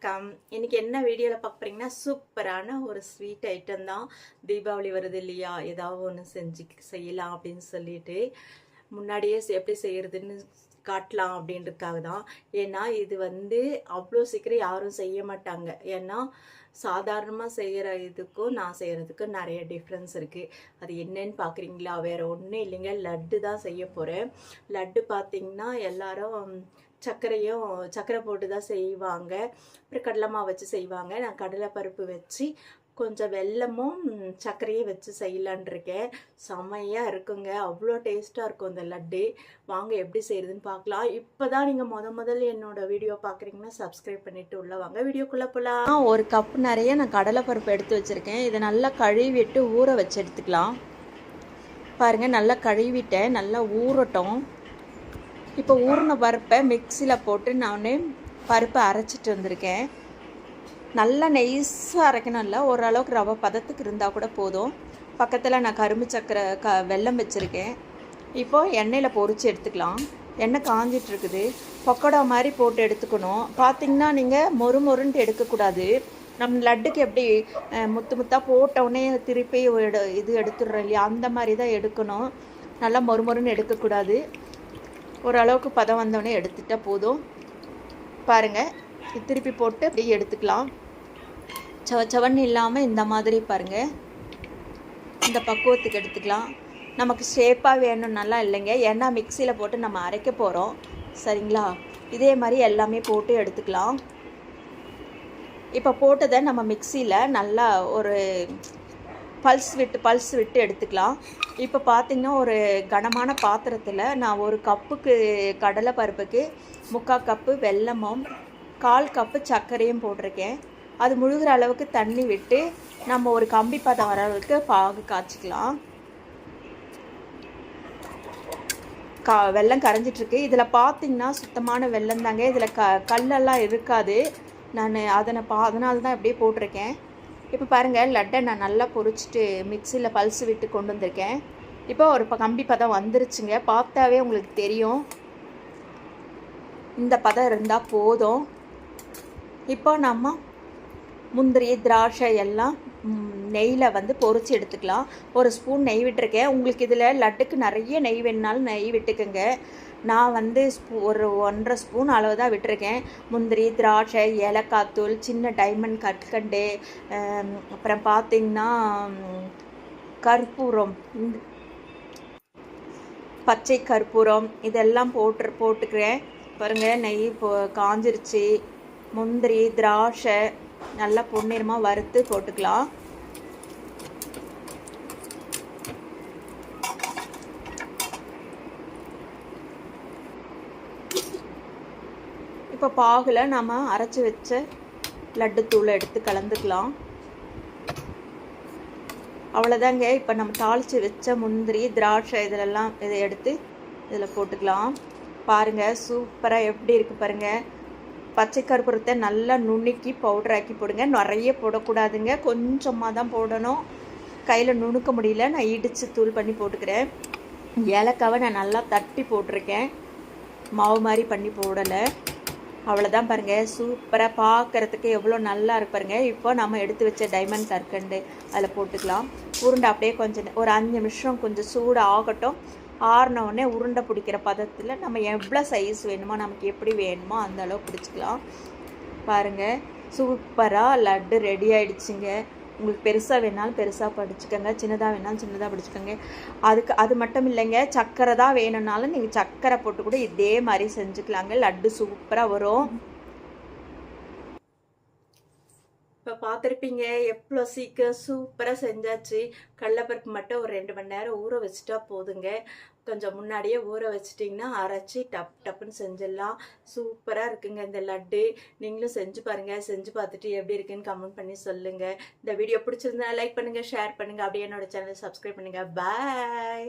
வணக்கம். இன்னைக்கு என்ன வீடியோவில் பார்க்க போறீங்கன்னா சூப்பரான ஒரு ஸ்வீட் ஐட்டம் தான். தீபாவளி வருது இல்லையா, ஏதாவது ஒன்று செய்யலாம் அப்படின்னு சொல்லிட்டு முன்னாடியே எப்படி செய்யறதுன்னு காட்டலாம் அப்படின்றதுக்காக தான். ஏன்னா இது அவ்வளோ சீக்கிரம் யாரும் செய்ய மாட்டாங்க. ஏன்னா சாதாரணமாக செய்கிற இதுக்கும் நான் செய்கிறதுக்கும் நிறைய டிஃப்ரென்ஸ் இருக்குது. அது என்னன்னு பார்க்குறீங்களா? வேறு ஒன்றும் இல்லைங்க, லட்டு தான் செய்ய போகிறேன். லட்டு பார்த்திங்கன்னா எல்லாரும் சர்க்கரை போட்டு தான் செய்வாங்க. அப்புறம் கடலை மாவு வச்சு செய்வாங்க. நான் கடலை பருப்பு வச்சு கொஞ்சம் வெல்லமும் சர்க்கரையும் வச்சு செய்யலான் இருக்கேன். செம்மையாக இருக்குங்க, அவ்வளோ டேஸ்ட்டாக இருக்கும் இந்த லட்டு. வாங்க எப்படி செய்கிறதுன்னு பார்க்கலாம். இப்போ தான் நீங்கள் முதல்ல என்னோடய வீடியோ பார்க்குறீங்கன்னா சப்ஸ்கிரைப் பண்ணிவிட்டு உள்ள வாங்க, வீடியோக்குள்ளே போகலாம். ஒரு கப் நிறைய நான் கடலை பருப்பு எடுத்து வச்சுருக்கேன். இதை நல்லா கழுவிட்டு ஊற வச்சு எடுத்துக்கலாம். பாருங்கள், நல்லா கழுவிட்டேன், நல்லா ஊறட்டும். இப்போ ஊறின பருப்பை மிக்சியில் போட்டு நான் பருப்பை அரைச்சிட்டு வந்திருக்கேன். நல்லா நெய்ஸாக அரைக்கணும், இல்லை ஓரளவுக்கு ரவை பதத்துக்கு இருந்தால் கூட போதும். பக்கத்தில் நான் கரும்பு சக்கரை வெல்லம் வச்சுருக்கேன். இப்போது எண்ணெயில் பொரித்து எடுத்துக்கலாம். எண்ணெய் காஞ்சிட்ருக்குது. பக்கோடா மாதிரி போட்டு எடுத்துக்கணும். பார்த்திங்கன்னா நீங்கள் மொறுன்ட்டு எடுக்கக்கூடாது. நம்ம லட்டுக்கு எப்படி முத்து முத்தாக போட்டவுடனே திருப்பி இது எடுத்துடுறோம் இல்லையா, அந்த மாதிரி தான் எடுக்கணும். நல்லா மொறுன்னு எடுக்கக்கூடாது. ஓரளவுக்கு பதம் வந்தோடனே எடுத்துட்டால் போதும். பாருங்கள், திருப்பி போட்டு அப்படியே எடுத்துக்கலாம். சவன்னு இல்லாமல் இந்த மாதிரி பாருங்கள், இந்த பக்குவத்துக்கு எடுத்துக்கலாம். நமக்கு ஷேப்பாக வேணும்னாலாம் இல்லைங்க, ஏன்னா மிக்சியில் போட்டு நம்ம அரைக்க போகிறோம். சரிங்களா? இதே மாதிரி எல்லாமே போட்டு எடுத்துக்கலாம். இப்போ போட்டதை நம்ம மிக்சியில் நல்லா ஒரு பல்ஸ் விட்டு எடுத்துக்கலாம். இப்போ பார்த்திங்கன்னா ஒரு கனமான பாத்திரத்தில் நான் ஒரு கப்புக்கு கடலை பருப்புக்கு 3/4 கப்பு வெல்லமும் 1/4 கப்பு சர்க்கரையும் போட்டிருக்கேன். அது முழுகிற அளவுக்கு தண்ணி விட்டு நம்ம ஒரு கம்பி பதம் வர அளவுக்கு பாகு காய்ச்சிக்கலாம். வெல்லம் கரைஞ்சிட்ருக்கு. இதில் பார்த்திங்கன்னா சுத்தமான வெல்லம் தாங்க, இதில் கல்லெல்லாம் இருக்காது. நான் அதனால தான் அப்படியே போட்டிருக்கேன். இப்போ பாருங்கள், லட்டை நான் நல்லா பொரிச்சிட்டு மிக்சியில் பல்ஸ் விட்டு கொண்டு வந்திருக்கேன். இப்போ ஒரு கம்பி பதம் வந்துருச்சுங்க, பார்த்தாவே உங்களுக்கு தெரியும். இந்த பதம் இருந்தால் போதும். இப்போ நம்ம முந்திரி திராட்சை எல்லாம் நெய்யில் பொரிச்சு எடுத்துக்கலாம். ஒரு ஸ்பூன் நெய் விட்டுருக்கேன். உங்களுக்கு இதில் லட்டுக்கு நிறைய நெய் வேணுனாலும் நெய் விட்டுக்குங்க. நான் ஒரு 1.5 ஸ்பூன் அளவு தான் விட்டுருக்கேன். முந்திரி திராட்சை ஏலக்காய் தூள் சின்ன டைமண்ட் கற்கண்டு, அப்புறம் பார்த்திங்கன்னா கற்பூரம், பச்சை கற்பூரம் இதெல்லாம் போட்டுக்கிறேன். பாருங்கள், நெய் காஞ்சிருச்சு. முந்திரி திராட்சை நல்லா பொன்னிறமாக வறுத்து போட்டுக்கலாம். இப்போ பாகில் நம்ம அரைச்சி வச்ச லட்டு தூளை எடுத்து கலந்துக்கலாம். அவ்வளோதாங்க. இப்போ நம்ம தாளித்து வச்ச முந்திரி திராட்சை இதை எடுத்து இதில் போட்டுக்கலாம். பாருங்கள், சூப்பராக எப்படி இருக்குது பாருங்கள். பச்சை கற்பூரத்தை நல்லா நுணுக்கி பவுடராக்கி போடுங்க. நிறைய போடக்கூடாதுங்க, கொஞ்சமாக தான் போடணும். கையில் நுணுக்க முடியல, நான் இடித்து தூள் பண்ணி போட்டுக்கிறேன். ஏலக்காவை நான் நல்லா தட்டி போட்டிருக்கேன், மாவு மாதிரி பண்ணி போடலை. அவ்வளோதான் பாருங்கள், சூப்பராக பார்க்குறதுக்கு எவ்வளோ நல்லா இருக்கு பாருங்கள். இப்போ நம்ம எடுத்து வச்ச டைமண்ட் கற்கண்டு அதில் போட்டுக்கலாம். உருண்டை அப்படியே கொஞ்சம் ஒரு 5 நிமிஷம் கொஞ்சம் சூடு ஆகட்டும். ஆறினவுடனே உருண்டை பிடிக்கிற பதத்தில் நம்ம எவ்வளோ சைஸ் வேணுமோ, நமக்கு எப்படி வேணுமோ அந்த அளவு பிடிச்சிக்கலாம். பாருங்கள், சூப்பராக லட்டு ரெடி ஆகிடுச்சிங்க. உங்களுக்கு பெருசாக வேணாலும் பெருசாக படிச்சுக்கோங்க, சின்னதாக வேணாலும் சின்னதாக படிச்சுக்கோங்க. அது மட்டும் இல்லைங்க, சர்க்கரை தான் வேணும்னாலும் நீங்கள் சர்க்கரை போட்டு கூட இதே மாதிரி செஞ்சுக்கலாங்க. லட்டு சூப்பராக வரும். இப்போ பார்த்துருப்பீங்க எவ்வளோ சீக்கிரம் சூப்பராக செஞ்சாச்சு. கடலைப்பருப்பு மட்டும் ஒரு 2 மணி நேரம் ஊற வச்சுட்டா போதுங்க. கொஞ்சம் முன்னாடியே ஊற வச்சிட்டிங்கன்னா அரைச்சி டப்புன்னு செஞ்சிடலாம். சூப்பராக இருக்குங்க இந்த லட்டு. நீங்களும் செஞ்சு பாருங்கள். செஞ்சு பார்த்துட்டு எப்படி இருக்குன்னு கமெண்ட் பண்ணி சொல்லுங்கள். இந்த வீடியோ பிடிச்சிருந்தா லைக் பண்ணுங்கள், ஷேர் பண்ணுங்கள். அப்படியே என்னோட சேனல் சப்ஸ்கிரைப் பண்ணுங்கள். பாய்.